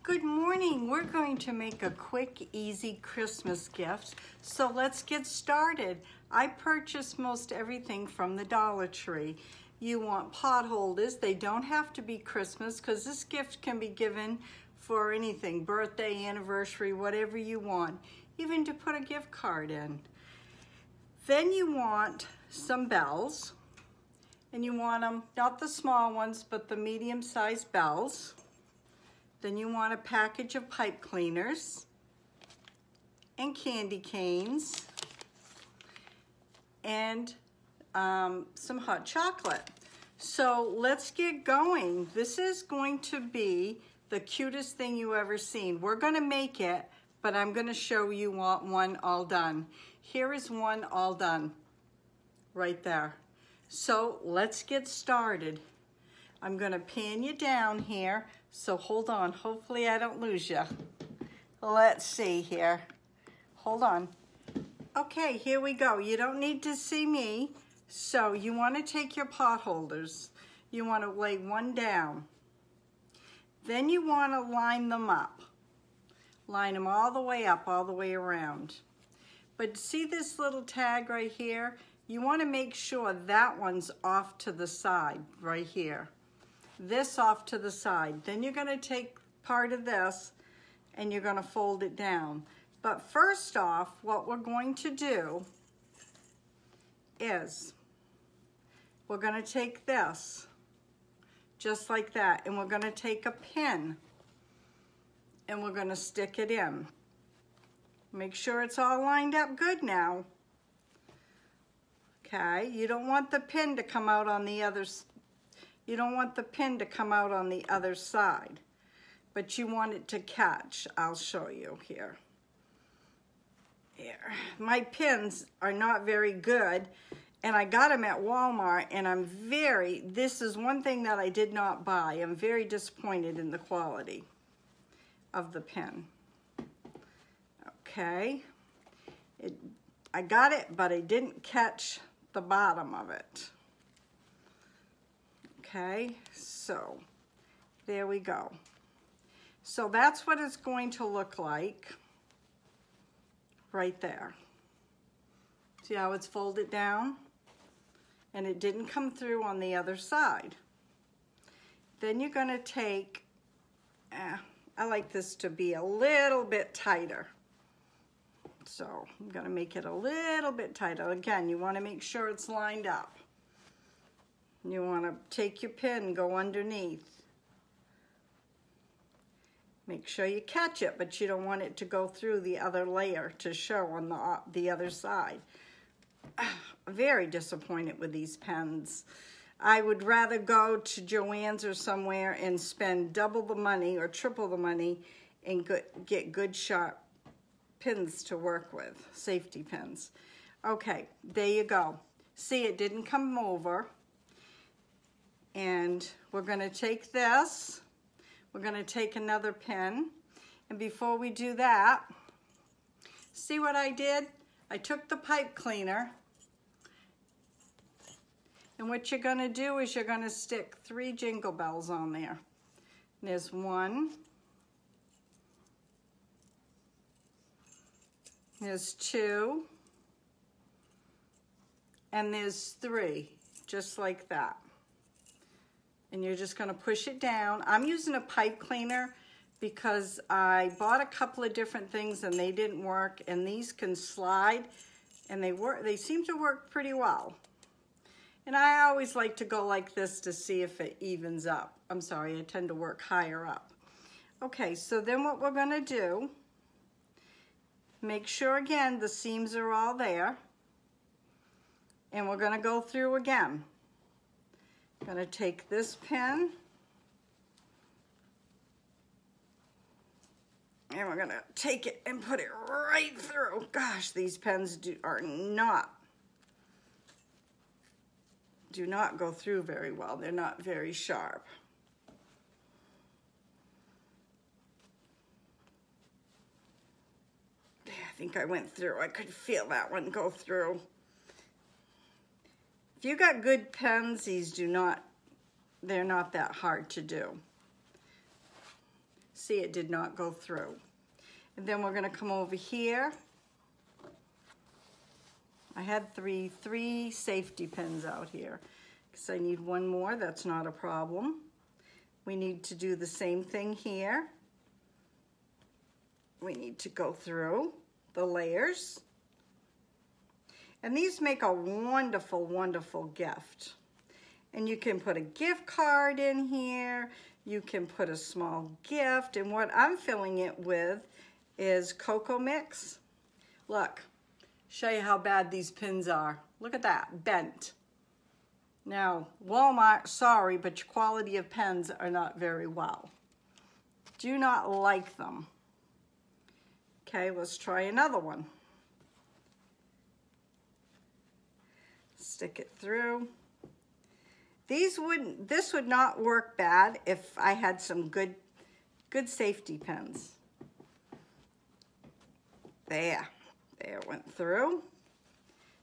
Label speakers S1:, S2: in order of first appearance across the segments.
S1: Good morning. We're going to make a quick, easy Christmas gift. So let's get started. I purchased most everything from the Dollar Tree. You want pot holders. They don't have to be Christmas because this gift can be given for anything, birthday, anniversary, whatever you want, even to put a gift card in. Then you want some bells, and you want them, not the small ones, but the medium-sized bells. Then you want a package of pipe cleaners and candy canes and some hot chocolate. So let's get going. This is going to be the cutest thing you ever seen. We're gonna make it, but I'm gonna show you one all done. Here is one all done, right there. So let's get started. I'm gonna pan you down here, so hold on. Hopefully I don't lose you. Let's see here. Hold on. Okay, here we go. You don't need to see me. So you wanna take your pot holders. You wanna lay one down. Then you wanna line them up. Line them all the way up, all the way around. But see this little tag right here? You wanna make sure that one's off to the side, right here. This off to the side. Then you're gonna take part of this and you're gonna fold it down. But first off, what we're going to do is we're gonna take this, just like that, and we're gonna take a pin and we're gonna stick it in. Make sure it's all lined up good now. Okay, you don't want the pin to come out on the other side. You don't want the pin to come out on the other side, but you want it to catch. I'll show you here. Here. My pins are not very good, and I got them at Walmart, and this is one thing that I did not buy. I'm very disappointed in the quality of the pin. Okay. I got it, but I didn't catch the bottom of it. Okay, so there we go. So that's what it's going to look like right there. See how it's folded down? And it didn't come through on the other side. Then you're gonna take, I like this to be a little bit tighter. So I'm gonna make it a little bit tighter. Again, you wanna make sure it's lined up. You want to take your pin, go underneath. Make sure you catch it, but you don't want it to go through the other layer to show on the other side. Very disappointed with these pens. I would rather go to Joann's or somewhere and spend double the money or triple the money and get good sharp pins to work with, safety pins. Okay, there you go. See, it didn't come over. And we're gonna take this, we're gonna take another pin, and before we do that, see what I did? I took the pipe cleaner, and what you're gonna do is you're gonna stick 3 jingle bells on there. There's 1, there's 2, and there's 3, just like that. And you're just gonna push it down. I'm using a pipe cleaner because I bought a couple of different things and they didn't work, and these can slide and they seem to work pretty well. And I always like to go like this to see if it evens up. I'm sorry, I tend to work higher up. Okay, so then what we're gonna do, make sure again the seams are all there, and we're gonna go through again. I'm gonna take this pin and we're gonna take it and put it right through. Gosh, these pens do not go through very well. They're not very sharp. I think I went through. I could feel that one go through. If you got good pens, they're not that hard to do. See, it did not go through. And then we're gonna come over here. I had three safety pins out here because I need one more. That's not a problem. We need to do the same thing here. We need to go through the layers. And these make a wonderful, wonderful gift. And you can put a gift card in here. You can put a small gift. And what I'm filling it with is cocoa mix. Look. Show you how bad these pins are. Look at that, bent. Now, Walmart, sorry, but your quality of pens are not very well. Do not like them. Okay, let's try another one. Stick it through. This would not work bad if I had some good safety pins. There it went through.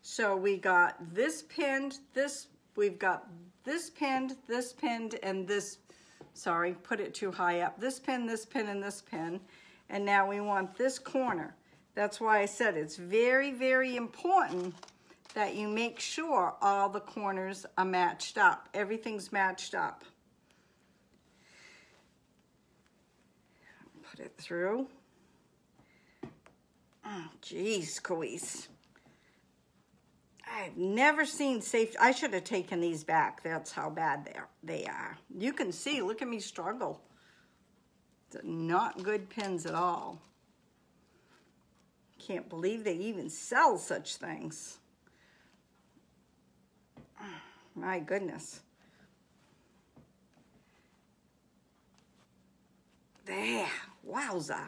S1: So we got this pinned, we've got this pinned, and this, sorry, put it too high up. This pin, and this pin. And now we want this corner. That's why I said it's very, very important that you make sure all the corners are matched up. Everything's matched up. Put it through. Oh, geez, squeeze. I've never seen safety. I should have taken these back. That's how bad they are. You can see, look at me struggle. They're not good pins at all. Can't believe they even sell such things. My goodness. There, wowza.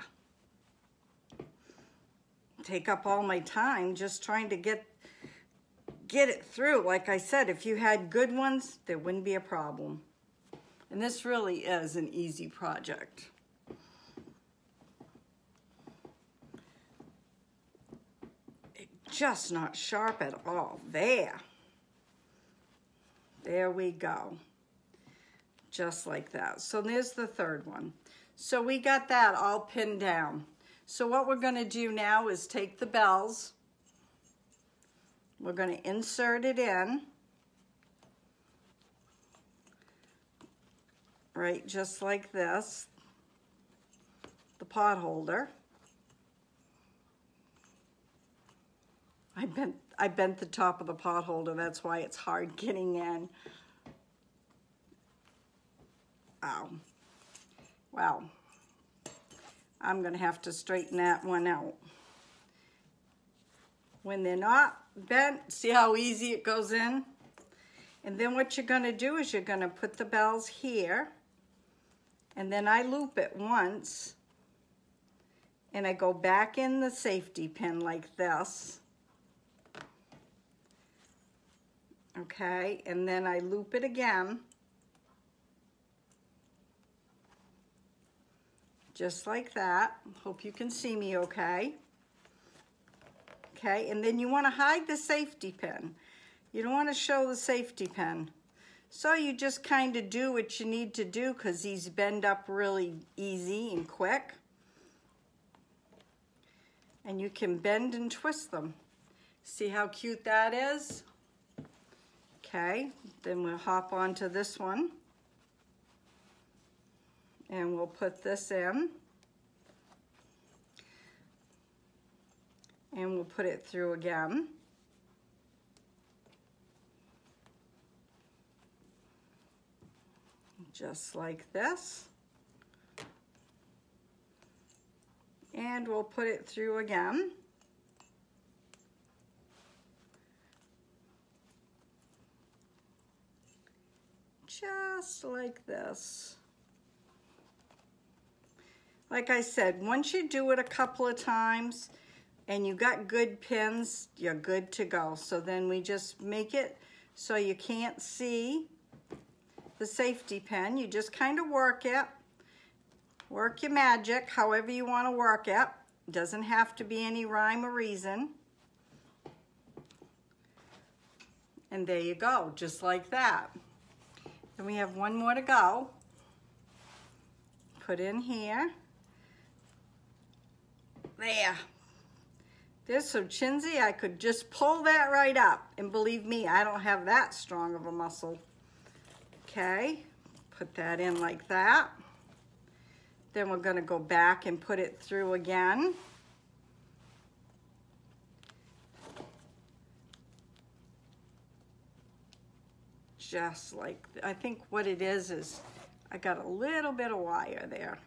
S1: Take up all my time just trying to get it through. Like I said, if you had good ones, there wouldn't be a problem. And this really is an easy project. It's just not sharp at all. There we go. Just like that. So there's the third one. So we got that all pinned down. So what we're going to do now is take the bells. We're going to insert it in. Right, just like this. The pot holder. I bent the top of the pot holder. That's why it's hard getting in. Oh. Wow. I'm going to have to straighten that one out. When they're not bent, see how easy it goes in? And then what you're going to do is you're going to put the bells here, and then I loop it once, and I go back in the safety pin like this. Okay, and then I loop it again. Just like that. Hope you can see me okay. Okay, and then you want to hide the safety pin. You don't want to show the safety pin. So you just kind of do what you need to do because these bend up really easy and quick. And you can bend and twist them. See how cute that is? Okay, then we'll hop onto this one. And we'll put this in. And we'll put it through again. Just like this. And we'll put it through again. Just like this. Like I said, once you do it a couple of times and you got good pins, you're good to go. So then we just make it so you can't see the safety pin. You just kind of work it. Work your magic however you want to work it. Doesn't have to be any rhyme or reason. And there you go, just like that. Then we have one more to go. put in here. There. There's so chinsy, I could just pull that right up. And believe me, I don't have that strong of a muscle. Okay, put that in like that. Then we're gonna go back and put it through again. Just like, I think what it is I got a little bit of wire there.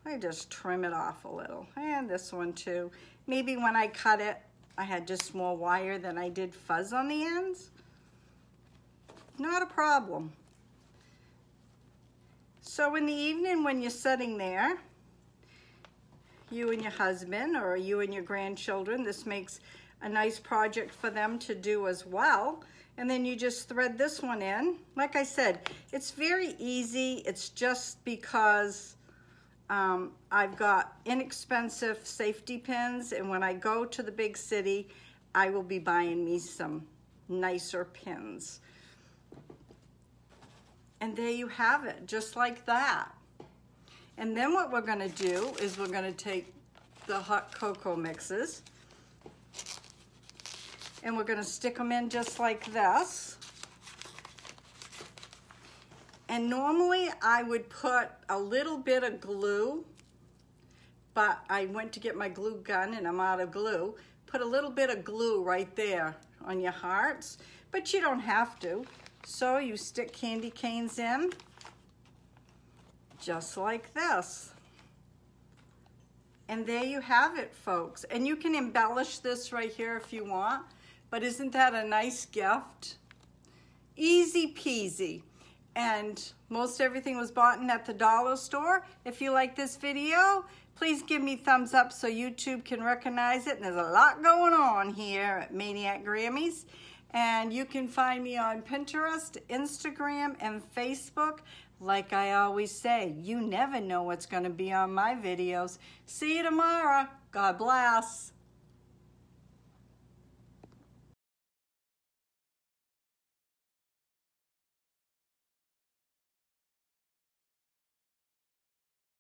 S1: I just trim it off a little. And this one too. Maybe when I cut it, I had just more wire than I did fuzz on the ends. Not a problem. So in the evening when you're sitting there, you and your husband or you and your grandchildren, this makes a nice project for them to do as well. And then you just thread this one in. Like I said, it's very easy. It's just because I've got inexpensive safety pins, and when I go to the big city, I will be buying me some nicer pins. And there you have it, just like that. And then what we're gonna do is we're gonna take the hot cocoa mixes and we're gonna stick them in just like this. And normally I would put a little bit of glue, but I went to get my glue gun and I'm out of glue. Put a little bit of glue right there on your hearts, but you don't have to. So you stick candy canes in, just like this. And there you have it, folks. And you can embellish this right here if you want, but isn't that a nice gift? Easy peasy. And most everything was bought in at the dollar store. If you like this video, please give me thumbs up so YouTube can recognize it. And there's a lot going on here at MAINEiac Grammies. And you can find me on Pinterest, Instagram, and Facebook. Like I always say, you never know what's going to be on my videos. See you tomorrow. God bless.